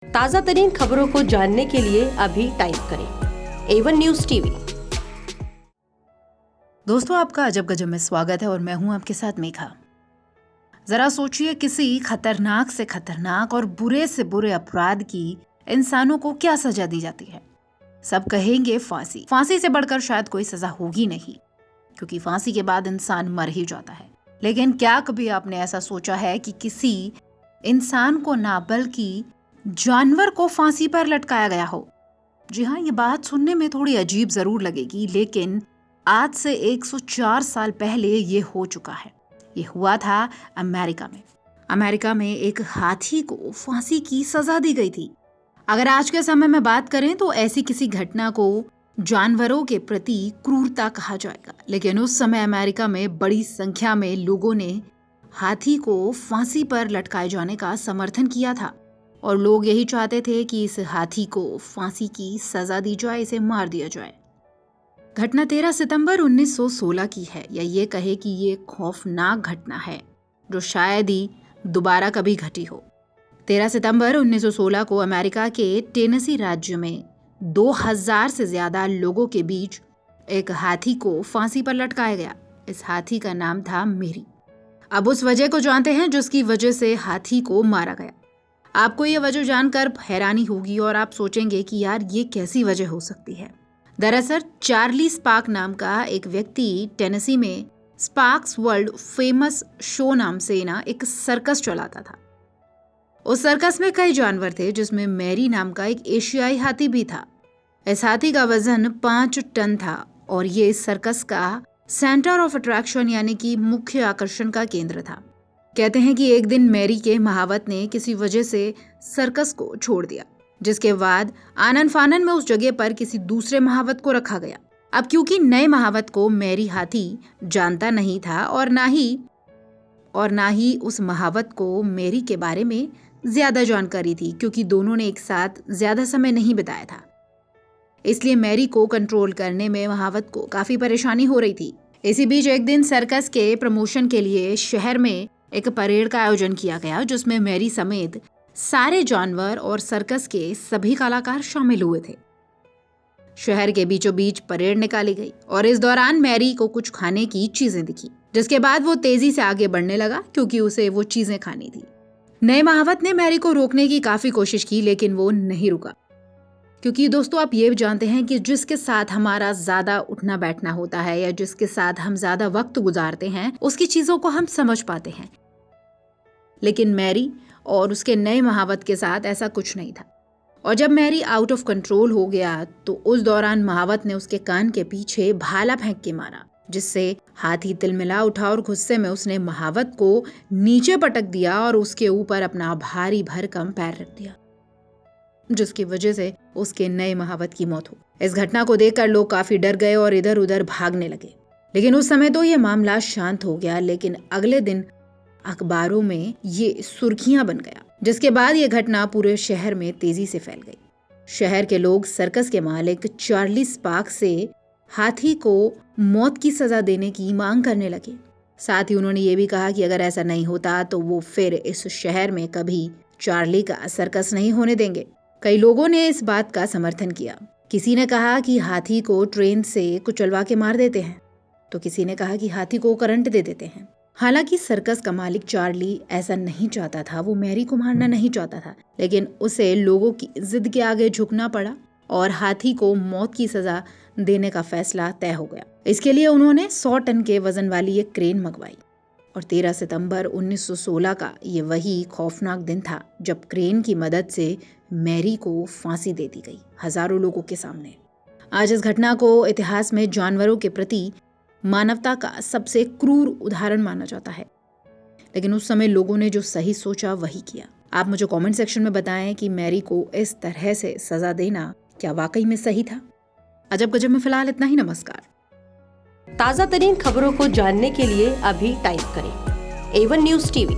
ताज़ा तरीन खबरों को जानने के लिए अभी टाइप करें A1 न्यूज़ टीवी। दोस्तों, आपका अजब गजब में स्वागत है और मैं हूं आपके साथ मेघा। जरा सोचिए, किसी खतरनाक से खतरनाक और बुरे से बुरे अपराध की इंसानों को क्या सजा दी जाती है? सब कहेंगे फांसी। फांसी से बढ़कर शायद कोई सजा होगी नहीं, क्योंकि फांसी के बाद इंसान मर ही जाता है। लेकिन क्या कभी आपने ऐसा सोचा है कि किसी इंसान को ना बल्कि जानवर को फांसी पर लटकाया गया हो? जी हाँ, ये बात सुनने में थोड़ी अजीब जरूर लगेगी, लेकिन आज से 104 साल पहले ये हो चुका है। ये हुआ था अमेरिका में। अमेरिका में एक हाथी को फांसी की सजा दी गई थी। अगर आज के समय में बात करें तो ऐसी किसी घटना को जानवरों के प्रति क्रूरता कहा जाएगा, लेकिन उस समय अमेरिका में बड़ी संख्या में लोगों ने हाथी को फांसी पर लटकाए जाने का समर्थन किया था और लोग यही चाहते थे कि इस हाथी को फांसी की सजा दी जाए, इसे मार दिया जाए। घटना 13 सितंबर 1916 की है, या ये कहे कि ये खौफनाक घटना है जो शायद ही दोबारा कभी घटी हो। 13 सितंबर 1916 को अमेरिका के टेनेसी राज्य में 2000 से ज्यादा लोगों के बीच एक हाथी को फांसी पर लटकाया गया। इस हाथी का नाम था मेरी। अब उस वजह को जानते हैं जिसकी वजह से हाथी को मारा गया। आपको ये वजह जानकर हैरानी होगी और आप सोचेंगे कि यार ये कैसी वजह हो सकती है। दरअसल चार्ली स्पार्क नाम का एक व्यक्ति टेनेसी में स्पार्क्स वर्ल्ड फेमस शो नाम से एक सर्कस चलाता था। उस सर्कस में कई जानवर थे, जिसमें मैरी नाम का एक एशियाई हाथी भी था। इस हाथी का वजन 5 टन था और ये इस सर्कस का सेंटर ऑफ अट्रैक्शन यानी कि मुख्य आकर्षण का केंद्र था। कहते हैं कि एक दिन मैरी के महावत ने किसी वजह से सर्कस को छोड़ दिया, जिसके बाद आनन फानन में उस जगह पर किसी दूसरे महावत को रखा गया। अब क्योंकि नए महावत को मैरी हाथी जानता नहीं था और ना ही उस महावत को मैरी के बारे में ज्यादा जानकारी थी, क्योंकि दोनों ने एक साथ ज्यादा समय नहीं बिताया था। इसलिए मैरी को कंट्रोल करने में महावत को काफी परेशानी हो रही थी। इसी बीच एक दिन सर्कस के प्रमोशन के लिए शहर में एक परेड का आयोजन किया गया, जिसमें मैरी समेत सारे जानवर और सर्कस के सभी कलाकार शामिल हुए थे। शहर के बीचों बीच परेड निकाली गई और इस दौरान मैरी को कुछ खाने की चीजें दिखी, जिसके बाद वो तेजी से आगे बढ़ने लगा क्योंकि उसे वो चीजें खानी थी। नए महावत ने मैरी को रोकने की काफी कोशिश की, लेकिन वो नहीं रुका, क्योंकि दोस्तों आप ये जानते हैं कि जिसके साथ हमारा ज्यादा उठना बैठना होता है या जिसके साथ हम ज्यादा वक्त गुजारते हैं, उसकी चीजों को हम समझ पाते हैं। लेकिन मैरी और उसके नए महावत के साथ ऐसा कुछ नहीं था। और जब मैरी आउट ऑफ कंट्रोल हो गया तो उस दौरान महावत ने उसके कान के पीछे भाला फेंक के मारा, जिससे हाथी तिलमिला उठा और गुस्से में उसने महावत को नीचे पटक दिया और उसके ऊपर अपना भारी भरकम पैर रख दिया, जिसकी वजह से उसके नए महावत की मौत हो। इस घटना को देखकर लोग काफी डर गए और इधर उधर भागने लगे। लेकिन उस समय तो ये मामला शांत हो गया, लेकिन अगले दिन अखबारों में ये सुर्खियां बन गया, जिसके बाद ये घटना पूरे शहर में तेजी से फैल गई। शहर के लोग सर्कस के मालिक चार्ली स्पार्क से हाथी को मौत की सजा देने की मांग करने लगे। साथ ही उन्होंने ये भी कहा कि अगर ऐसा नहीं होता तो वो फिर इस शहर में कभी चार्ली का सर्कस नहीं होने देंगे। कई लोगों ने इस बात का समर्थन किया। किसी ने कहा कि हाथी को ट्रेन से कुचलवा के मार देते हैं, तो किसी ने कहा कि हाथी को करंट दे देते हैं। हालांकि सर्कस का मालिक चार्ली ऐसा नहीं चाहता था, वो मैरी को मारना नहीं चाहता था, लेकिन उसे लोगों की जिद के आगे झुकना पड़ा और हाथी को मौत की सजा देने का फैसला तय हो गया। इसके लिए उन्होंने 100 टन के वजन वाली एक क्रेन मंगवाई और 13 सितंबर 1916 का ये वही खौफनाक दिन था जब क्रेन की मदद से मैरी को फांसी दे दी गई, हजारों लोगों के सामने। आज इस घटना को इतिहास में जानवरों के प्रति मानवता का सबसे क्रूर उदाहरण माना जाता है, लेकिन उस समय लोगों ने जो सही सोचा वही किया। आप मुझे कमेंट सेक्शन में बताएं कि मैरी को इस तरह से सजा देना क्या वाकई में सही था। अजब गजब में फिलहाल इतना ही। नमस्कार। ताज़ा तरीन खबरों को जानने के लिए अभी टाइप करें A1 न्यूज़ टीवी।